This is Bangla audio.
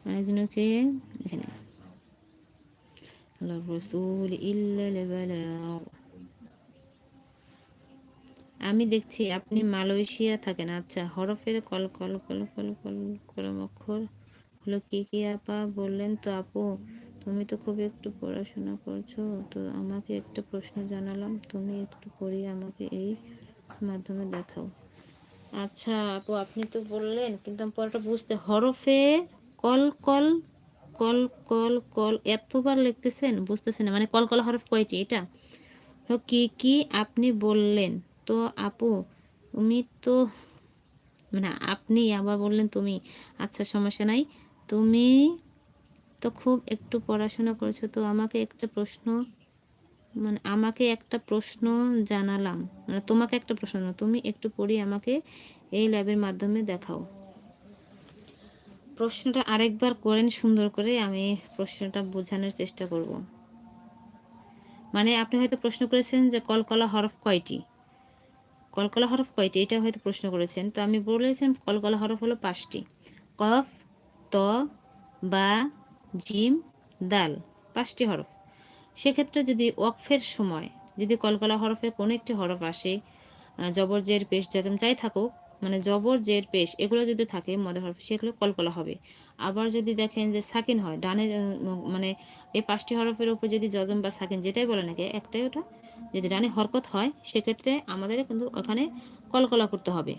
আরেকজন হচ্ছে এখানে আল্লাহ রাসূল ইল্লাল বালাগ। আমি দেখছি আপনি মালয়েশিয়া থাকেন। আচ্ছা, হরফের call call call call call কলম অক্ষর হলো কি কি আপা বললেন তো আপু? তুমি তো খুব একটু পড়াশোনা করছো, তো আমাকে একটা প্রশ্ন জানালাম, তুমি একটু পড়িয়ে আমাকে এই মাধ্যমে দেখাও। আচ্ছা আপু, আপনি তো বললেন কিন্তু আমি পড়াটা বুঝতে, হরফে call call call call call এতবার লিখতেছেন, বুঝতেছেন না মানে কল কল হরফ কয়টি এটা? তো কি কি আপনি বললেন তো আপু? তুমি তো মানে আপনি আবার বললেন তুমি। আচ্ছা সমস্যা নাই। তুমি তো খুব একটু পড়াশোনা করেছো, তো আমাকে একটা প্রশ্ন মানে আমাকে একটা প্রশ্ন জানালাম, মানে তোমাকে একটা প্রশ্ন না, তুমি একটু পড়ি আমাকে এই ল্যাবের মাধ্যমে দেখাও। প্রশ্নটা আরেকবার করেন সুন্দর করে, আমি প্রশ্নটা বোঝানোর চেষ্টা করব। মানে আপনি হয়তো প্রশ্ন করেছেন যে কলকলা হরফ কয়টি, কলকলা হরফ কয়টি এটা হয়তো প্রশ্ন করেছেন, তো আমি বলেছেন কলকলা হরফ হলো 5টি। কফ, ত, বা, জিম, দাল, 5টি হরফ। সেক্ষেত্রে যদি ওয়াকফের সময় যদি কলকলা হরফে কোনো একটি হরফ আসে, জবর জের পেশ যতম যাই থাকুক, মানে জবর জের পেশ এগুলো যদি থাকে মদের হরফ, সেগুলো কলকলা হবে। আবার যদি দেখেন যে সাকিন হয় ডানে, মানে এই 5টি হরফের উপর যদি জজম বা সাকিন যেটাই বলে নাকি একটাই ওটা যদি ডানে হরকত হয়, সেক্ষেত্রে আমাদের কিন্তু ওখানে কলকলা করতে হবে।